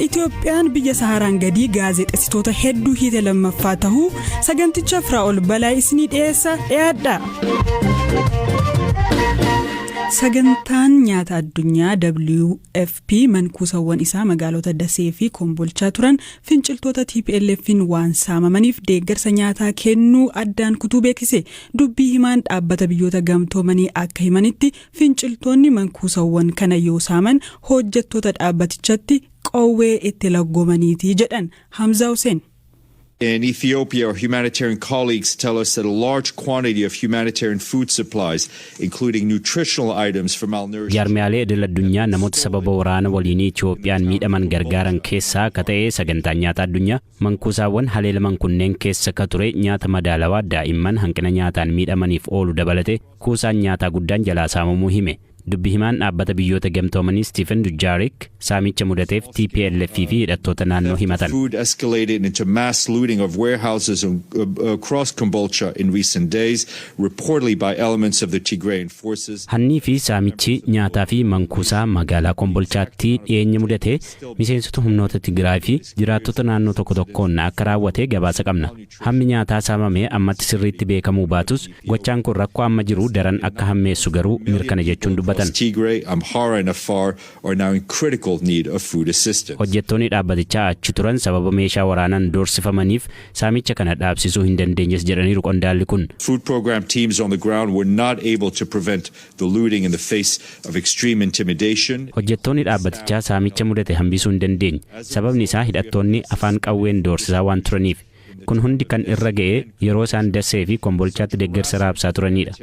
Itoophiyaan biyya Saharaan gadii gaazexeessitoota hedduu hiite lammaffaa ta'uu saganticha Firaa'ol Balaa isinii dhiyaadha. Sagantaan nyaata addunyaa WFP mankuusawwan isaa magaalota Dasee fi Kombolchaa turan finciltoota TPLF'n waan saamamaniif deeggarsa nyaataa kennuu addaan kutuu beeksise. Dubbii himaan dhaabbata biyyoota gamtoomanii akka himanitti finciltoonni mankuusawwan kana yoo saaman hojjettoota dhaabbatichatti qawwee itti laggoomaniiti jedhan. Hamza Hussein. In Ethiopia, our humanitarian colleagues tell us that a large quantity of humanitarian food supplies, including nutritional items for malnourishment. Jaarmiyaalee idil addunyaa namoota sababa waraana waliinii Itoophiyaan miidhaman gargaaran keessaa akka ta'e sagantaan nyaata addunyaa mankuusaawwan haleelaman kunneen keessa ka ture nyaata madaalawaa daa'imman hanqina nyaataan miidhamaniif oolu dabalate kuusaan nyaataa guddaan jalaa saamamuu hime. Dubbi himaan dhaabbata biyyoota gamtoomanii Stephen Dujarric saamicha mudateef TPLF fi hidhattoota naannoo himatan. Food escalated into mass looting of warehouses across Kombolcha in recent days, reportedly by elements of the Tigrayan forces. Hannii fi saamichi nyaataa fi mankuusaa magaalaa Kombolchaatti dhiyeenya mudate miseensota humnoota Tigraay fi jiraattota naannoo tokko tokkoon akka raawwate gabaasa qabna. Hammi nyaataa saamame ammatti sirriitti beekamuu baatus gochaan kun rakkoo amma jiru daran akka hammeessu garuu mirkana jechuun dubbatan. Tigray, Amhara and Afar are now in critical need of food assistance. Hojjettoonni dhaabbatichaa achi turan sababa meeshaa waraanaan doorsifamaniif saamicha kana dhaabsisuu hin dandeenyes jedhaniiru qondaalli kun. Food program teams on the ground were not able to prevent the looting in the face of extreme intimidation. Hojjettoonni dhaabbatichaa saamicha mudate hambisuu hin dandeenye. Sababni isaa hidhattoonni afaan qawween doorsisaa waan turaniif. Kun hundi kan irra ga'e yeroo isaan Dasee fi Kombolchaatti deeggarsa raabsaa turanidha.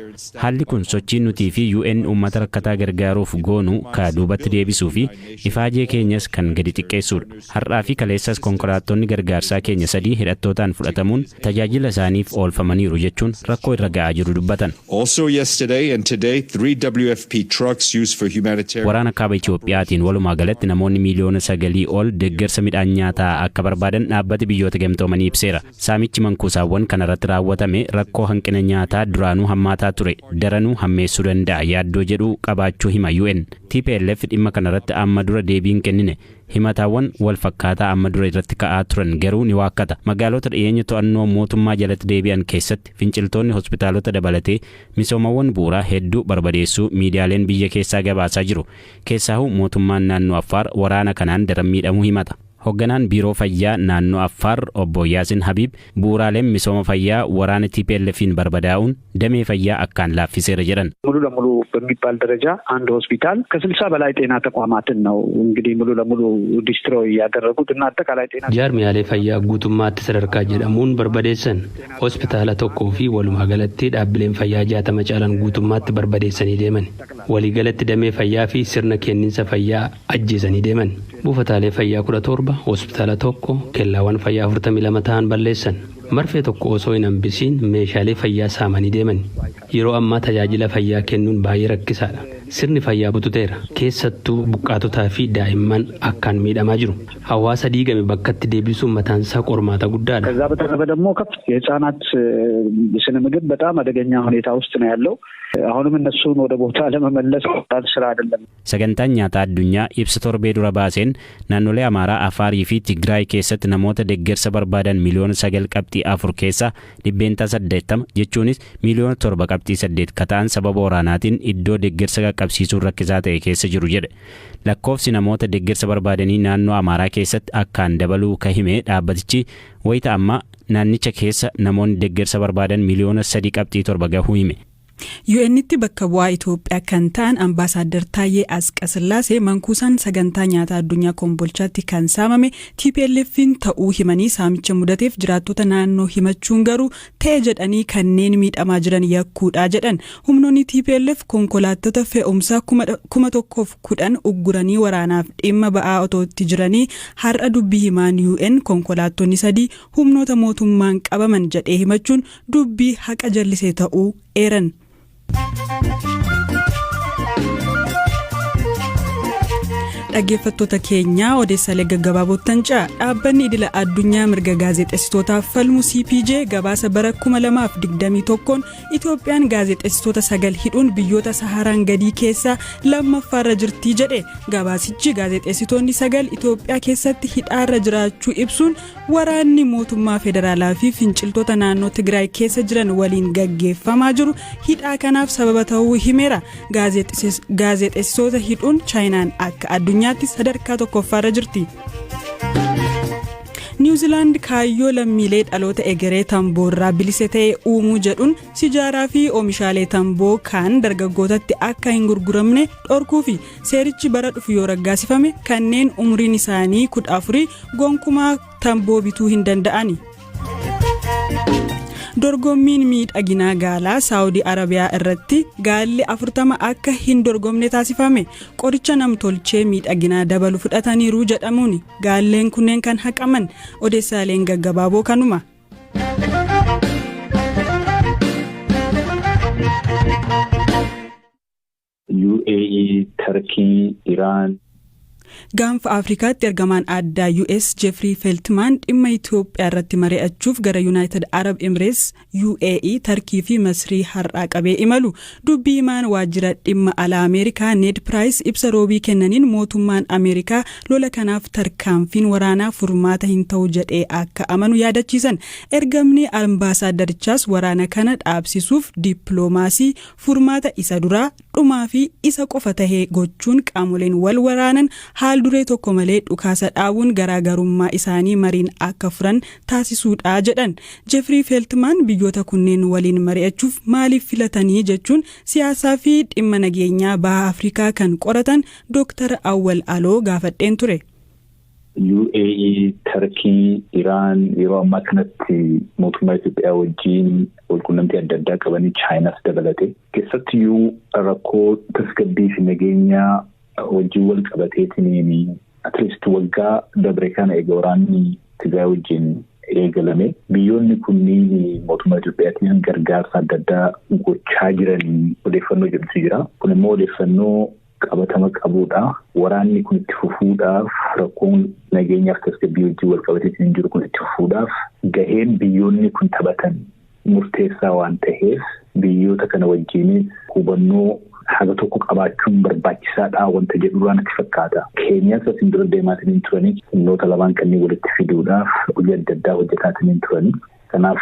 Haalli kun sochii nutii fi UN uummata rakkataa gargaaruuf goonu ka duubatti deebisuu fi ifaajee keenyas kan gadi xiqqeessuudha. Har'aa fi kaleessas konkolaattonni gargaarsaa keenya 3 hidhattootaan fudhatamuun tajaajila isaaniif oolfamaniiru jechuun rakkoo irra ga'aa jiru dubbatan. Also yesterday and today 3 WFP trucks used for humanitarian. Waraana kaaba Itoophiyaatiin walumaa galatti namoonni miliyoona 9 ol deeggarsa midhaan nyaataa akka barbaadan dhaabbati biyyoota gamtoomanii ibseera. Saamichi mankuusaawwan kanarratti raawwatame rakkoo hanqina nyaataa duraanuu hammaataa ture daranuu hammeessuu danda'a yaaddoo jedhu qabaachuu hima UN. TPLF dhimma kanarratti amma dura deebiin kennine. Himataawwan wal fakkaataa amma dura irratti ka'aa turan garuu ni waakkata. Magaalota dhiyeenya to'annoo mootummaa jalatti deebi'an keessatti finciltoonni hospitaalota dabalatee misoomawwan bu'uuraa hedduu barbadeessuu miidiyaaleen biyya keessaa gabaasaa jiru. Keessaahuu mootummaan naannoo Affaar waraana kanaan daran miidhamuu himata. Hoogganaan biiroo fayyaa naannoo Affaar obbo Yaasin Habib bu'uuraaleen misooma fayyaa waraana TPLF'n barbadaa'uun damee fayyaa akkaan laaffiseera jedhan. ሙሉ ለሙሉ በሚባል ደረጃ አንድ ሆስፒታል ከ60 በላይ ጤና ተቋማትን ነው እንግዲህ ሙሉ ለሙሉ ዲስትሮይ ያደረጉት እና አጠቃላይ ጤና ጃርሚያሌ ፈያ ጉቱማatti sadarkaa jedhamuun barbadeessan hospitaala tokkoo fi walumaa galatti dhaabbileen fayyaa 60 caalan guutummaatti barbadeessanii deeman. Waliigalatti damee fayyaa fi sirna kenniinsa fayyaa ajjeesanii deeman. Buufataalee fayyaa 17 hospitaala tokko kellaawwan fayyaa 42 ta'an balleessan. Marfee tokko osoo hin hambisiin meeshaalee fayyaa saamanii deeman. Yeroo ammaa tajaajila fayyaa kennuun baay'ee rakkisaadha. Sirni fayyaa bututeera. Keessattuu buqqaatotaa fi daa'imman akkaan miidhamaa jiru. Hawaasa diigame bakkatti deebisuun mataan isaa qormaata guddaadha. ከዛ በተረፈ ደግሞ የህፃናት ስነ ምግብ በጣም አደገኛ ሁኔታ ውስጥ ነው ያለው። አሁንም እነሱን ወደ ቦታ ለመመለስ ወጣት ስራ አይደለም. Sagantaan nyaata addunyaa ibsa torbee dura baaseen naannolee Amaaraa, Afaarii fi Tigraay keessatti namoota deeggarsa barbaadan miliyoona 9.4 keessaa 80 jechuunis miliyoona 7.8 kata'an sababa waraanaatiin iddoo deeggarsa qaqqabsiisuun rakkisaa ta'e keessa jiru jedhe. Lakkoofsi namoota deeggarsa barbaadanii naannoo Amaaraa keessatti akkaan dabaluu ka hime dhaabbatichi wayita amma naannicha keessa namoonni deeggarsa barbaadan miliyoona 3.7 gahuu hime. UN'tti bakka bu'aa Itoophiyaa kan ta'an ambaasaaddar Taayyee Asqasillaasee mankuusaan sagantaa nyaata addunyaa Kombolchaatti kan saamame TPLF'n ta'uu himanii saamicha mudateef jiraattota naannoo himachuun garuu ta'e jedhanii kanneen miidhamaa jiran yakkuudha jedhan. Humnoonni TPLF konkolaattota fe'umsaa 1,110 ugguranii waraanaaf dhimma ba'aa otoo itti jiranii har'a dubbii himaan UN konkolaattonni 3 humnoota mootummaan qabaman jedhee himachuun dubbii haqa jallisee ta'uu eeran. dhaggeeffattoota keenyaa odeessaalee gaggabaabootan dhaabbanni idila addunyaa mirga gaazexeessitootaaf falmu CPJ gabaasa bara 2021 Itoophiyaan gaazexeessitoota 9 hidhuun biyyoota Saharaan gadii keessaa lammaffaarra jirti jedhe. Gabaasichi gaazexeessitoonni 9 Itoophiyaa keessatti hidhaarra jiraachuu ibsuun waraanni mootummaa federaalaa fi finciltoota naannoo Tigraay keessa jiran waliin gaggeeffamaa jiru hidhaa kanaaf sababa ta'uu himeera. Gaazexeessitoota hidhuun Chaayinaan akka addunyaatti sadarkaa tokkoffaarra jirti. Niwuziilaand kaayyoo lammiilee dhaloota egeree tamboorraa bilisa ta'e uumuu jedhuun sijaaraa fi oomishaalee tamboo kan dargaggootatti akka hin gurguramne dhorkuu fi seerichi bara dhufu yoo raggaasifame kanneen umriin isaanii 14 gonkumaa tamboo bituu hin danda'ani. Dorgommiin miidhaginaa gaalaa Saawudii Arabiyaa irratti gaalli 40 akka hin dorgomne taasifame. Qoricha namtolchee miidhaginaa dabalu fudhataniiru jedhamuun gaalleen kunneen kan haqaman. Odeessaaleen gaggabaaboo kanuma. UAE, Turkey, Iran. Gaanfa Afrikaatti ergamaan addaa US Jeffrey Feltman dhimma Itoophiyaa irratti mari'achuuf gara United Arab Emirates, UAE, Turkey fi Masrii har'aa qabee imalu. Dubbii himaan waajjira dhimma alaa Ameerikaa Ned Price ibsa roobii kennaniin mootummaan Ameerikaa lola kanaaf tarkaanfiin waraanaa furmaata hin ta'u jedhee akka amanu yaadachiisan. Ergamni ambaasaaddarichaas waraana kana dhaabsisuuf dippiloomaasii furmaata isa duraa dhumaa fi isa qofa tahee gochuun qaamoleen wal waraanan haal duree tokko malee dhukaasa dhaabuun garaagarummaa isaanii mariin akka furan taasisuudha jedhan. Jeffrey Feltman biyyoota kunneen waliin mari'achuuf maaliif filatanii jechuun siyaasaa fi dhimma nageenyaa baha Afrikaa kan qoratan Dr. Awwal Aloo gaafadheen ture. UAE, Turkey, Iran yeroo ammaa kanatti mootummaa Itoophiyaa wajjin walquunnamtii adda addaa qabanii Chaayinaas dabalate. Keessattiyyuu rakkoo tasgabbii fi nageenyaa wajjin wal qabateetiin at least waggaa dabre kana eega waraanni Tigraay wajjin eegalame biyyoonni kunniin mootummaa Itoophiyaatiin gargaarsa adda addaa gochaa jiranii odeeffannoo jedhutu jira. Kun immoo odeeffannoo qabatama qabuudha. Waraanni kun itti fufuudhaaf rakkoon nageenyaaf tasgabbii wajjin wal qabateetiin jiru kun itti fufuudhaaf gaheen biyyoonni kun taphatan murteessaa waan ta'eef biyyoota kana wajjin hubannoo haga tokko qabaachuun barbaachisaadha wanta jedhuudhaan itti fakkaata. Keenyaas asiin dura deemaatiin turanii humnoota lamaan kanneen walitti fiduudhaaf hojii adda addaa hojjetaatiin turanii. Kanaaf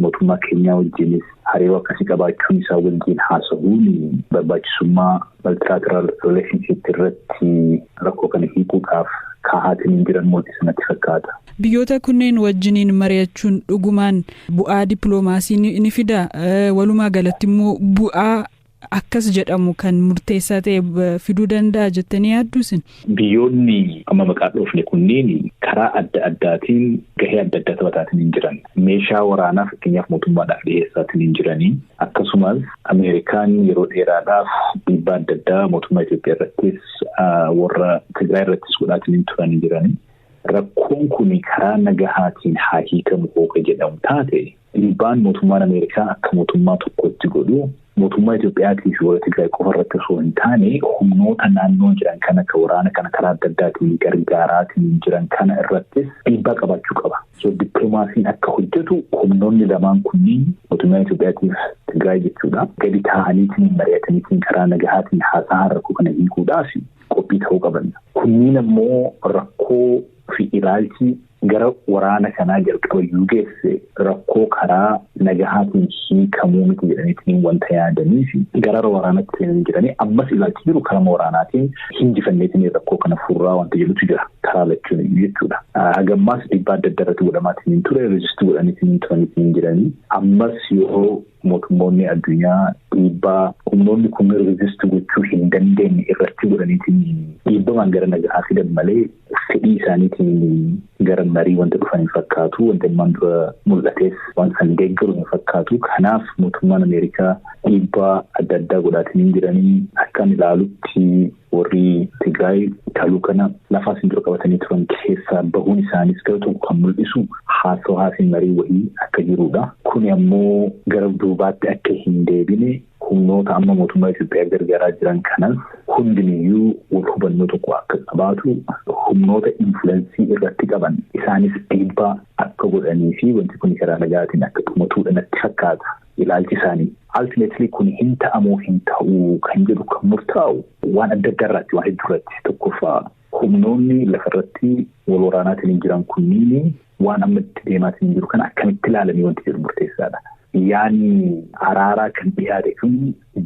mootummaa keenyaa wajjinis hariiroo akkasii qabaachuun isaa wajjin haasa'uun barbaachisummaa multilateral relationship irratti rakkoo kana hiikuudhaaf kaa'aatiin jiran mootii sanatti fakkaata. Biyyoota kunneen wajjiniin mari'achuun dhugumaan bu'aa dippiloomaasii ni fida. Walumaa galatti immoo bu'aa akkas jedhamu kan murteessaa ta'e fiduu danda'a jettanii yaadduusin? Biyyoonni amma maqaa dhoofne kunniin karaa adda addaatiin gahee adda addaa taphataatiin hin jiran. Meeshaa waraanaa fakkeenyaaf mootummaadhaaf dhiyeessaatiin hin jiranii. Akkasumas Ameerikaan yeroo dheeraadhaaf dhiibbaa adda addaa mootummaa Itoophiyaa irrattis warra Tigraay irrattis godhaatiin hin turan jiranii. Rakkoon kun karaa nagahaatiin haa hiikamu hooqa jedhamu taate dhiibbaan mootummaan Ameerikaa akka mootummaa tokkotti godhu mootummaa Itoophiyaatii fi warra Tigraay qofa irratti osoo hin taane humnoota naannoo jiran kana akka waraana kana karaa adda addaatiin gargaaraatiin jiran kana irrattis dhiibbaa qabaachuu qaba. So dippiloomaasiin akka hojjetu humnoonni lamaan kunniin mootummaa Itoophiyaatiif Tigraay jechuudha. Gadi taa'aniitiin mari'ataniitiin karaa nagahaatiin haasa'aa rakkoo kana hiikuudhaaf qophii ta'uu qaban. Kunniin ammoo rakkoo fi ilaalchi gara waraana kanaa jalqabayyuu geesse rakkoo karaa nagahaatiin hiikamuu miti jedhaniitiin wanta yaadanii fi gara waraanatti jiranii ammas ilaalchi jiru karaa waraanaatiin hinjifanneetiin rakkoo kana furraa wanta jedhutu jira karaa lachuun jechuudha. Hagammaas dhiibbaa adda addaa irratti godhamaatiin ture reejistii godhaniitiin turaniitiin jiranii ammas yoo mootummoonni addunyaa dhiibbaa humnoonni kun reejistii gochuu hin dandeenye irratti godhaniitiin dhiibbamaan gara nagahaa fidan malee fedhii isaaniitiin gara marii wanta dhufan hin fakkaatu wanta ilmaan dura mul'atees waan san deeggaru hin fakkaatu. Kanaaf mootummaan Ameerikaa dhiibbaa adda addaa godhaatiin jiranii akkaan ilaalutti warri Tigraay kaluu kana lafaas hin dura qabatanii turan keessaa bahuun isaanis gara tokko kan mul'isu haasawaa fi marii wahii akka jirudha. Kun ammoo gara duubaatti akka hin deebine humnoota amma mootummaa Itoophiyaa gargaaraa jiran kanas hundiniyyuu wal hubannoo tokko akka qabaatu humnoota influensii irratti qaban isaanis dhiibbaa akka godhanii fi wanti kun karaa nagaatiin akka xumatuudha natti fakkaata ilaalchi isaanii. Ultimately kun hin ta'amoo hin ta'uu kan jedhu kan murtaa'u waan adda addaarratti waan hedduurratti tokkoffaa humnoonni lafarratti wal waraanaatiin jiran kunniin waan amma itti deemaatiin jiru kan akkamitti ilaalanii wanti jedhu murteessaadha. Yaani araaraa kan dhiyaate kun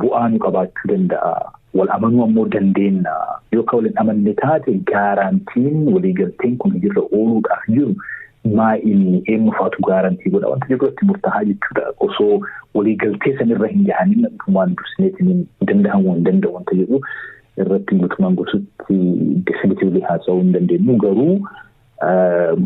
bu'aa nu qabaachuu danda'a. Wal amanuu ammoo dandeenya. Yookaan waliin amanne taate gaarantiin waliigalteen kun irra ooluudhaaf jiru maa'inni eenyufaatu gaarantii godha wanta jedhutti murtaa'aa jechuudha. Osoo waliigaltee sanirra hin gahanin waan dursineetiin danda'amuu hin danda'u wanta jedhu irratti mootummaan gosutti definitively haasa'uu hin dandeenyu garuu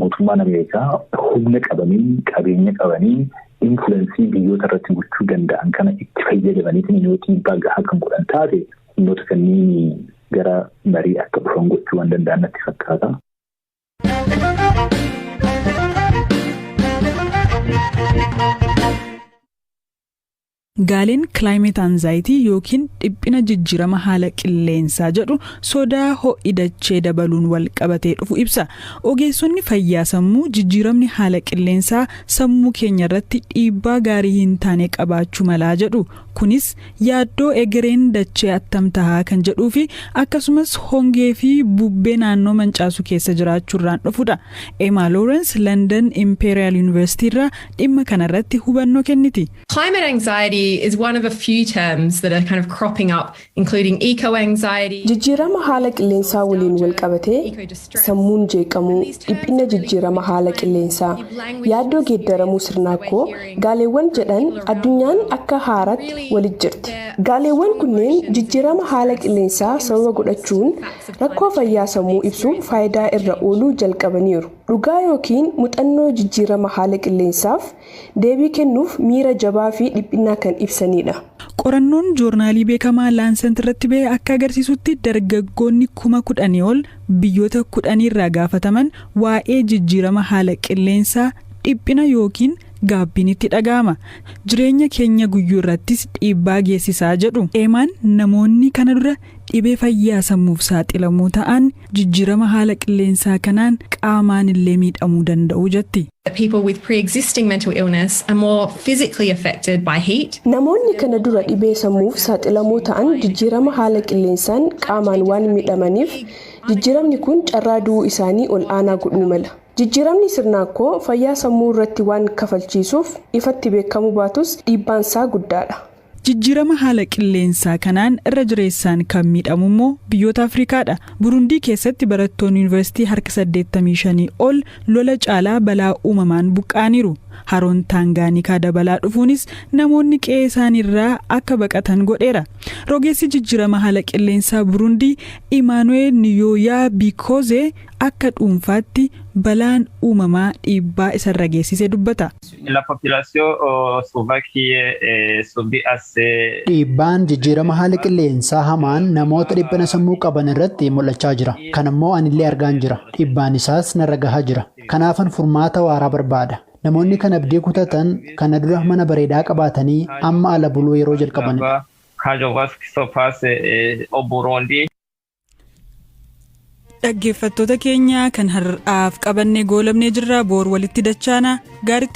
mootummaan Ameerikaa humna qabaniin qabeenya qabaniin influensii biyyoota irratti gochuu danda'an kana itti fayyadamaniitiin yoo dhiibbaa gahaa kan godhan taate humnoota kanneen gara marii akka dhufan gochuu waan danda'an natti fakkaata. Gaaleen climate anxiety yookiin dhiphina jijjiirama haala qilleensaa jedhu sodaa ho'i dachee dabaluun wal qabatee dhufu ibsa. Ogeessonni fayyaa sammuu jijjiiramni haala qilleensaa sammuu keenya irratti dhiibbaa gaarii hin taane qabaachuu malaa jedhu. Kunis yaaddoo egereen dachee attam tahaa kan jedhuu fi akkasumas hongee fi bubbee naannoo mancaasu keessa jiraachuurraan dhufudha. Emma Lawrence London Imperial University irraa dhimma kanarratti hubannoo kenniti. Climate anxiety is one of a few terms that are kind of cropping up, including eco-anxiety. Jijjiirama haala qilleensaa waliin wal qabatee sammuun jeeqamuu, dhiphina jijjiirama haala qilleensaa, yaaddoo geeddaramuu sirnaakkoo, gaaleewwan jedhan addunyaan akka haaraatti walitti jirti. Gaaleewwan kunneen jijjiirama haala qilleensaa sababa godhachuun rakkoo fayyaa sammuu ibsuun faayidaa irra ooluu jalqabaniiru. Dhugaa yookiin muuxannoo jijjiirama haala qilleensaaf deebii kennuuf miira jabaa fi dhiphinaa kan ibsanidha. Qorannoon joornaalii beekamaa Lancet irratti ba'e akka agarsiisutti dargaggoonni 10,000 ol biyyoota 10 irraa gaafataman waa'ee jijjiirama haala qilleensaa dhiphina yookiin gaabbiin itti dhaga'ama. Jireenya keenya guyyuu irrattis dhiibbaa geessisaa jedhu. Eemaan namoonni kana dura dhibee fayyaa sammuuf saaxilamuu ta'an jijjiirama haala qilleensaa kanaan qaamaan illee miidhamuu danda'u jetti. People with pre-existing mental illness are more physically affected by heat. Namoonni kana dura dhibee sammuuf saaxilamoo ta'an jijjiirama haala qilleensaan qaamaan waan miidhamaniif jijjiiramni kun carraa du'uu isaanii ol aanaa godhuu mala. Jijjiiramni sirnaakkoo fayyaa sammuu irratti waan kafalchiisuuf ifatti beekamuu baatus dhiibbaan isaa guddaadha. Jijjiirama haala qilleensaa kanaan irra jireessaan kan miidhamu immoo biyyoota Afrikaadha. Burundii keessatti barattoonni yuunivarsiitii harka 85 ol lola caalaa balaa uumamaan buqqaaniiru. Haroon Taangaanikaa dabalaa dhufuunis namoonni qe'ee isaaniirraa akka baqatan godheera. Rogeessi jijjiirama haala qilleensaa Burundii Emmanuel Niyoyaa Bikoze akka dhuunfaatti balaan uumamaa dhiibbaa isarra geessise dubbata. Dhiibbaan jijjiirama haala qilleensaa hamaan namoota dhiphina sammuu qaban irratti mul'achaa jira. Kan immoo anillee argaan jira. Dhiibbaan isaas narra gahaa jira. Kanaafan furmaata waaraa barbaada. Namoonni kan abdii kutatan kana dura mana bareedaa qabaatanii amma ala buluu yeroo jalqaban. Dhaggeeffattoota keenya kan har'aaf qabannee goolabnee jirra boor walitti dachaana gaaritti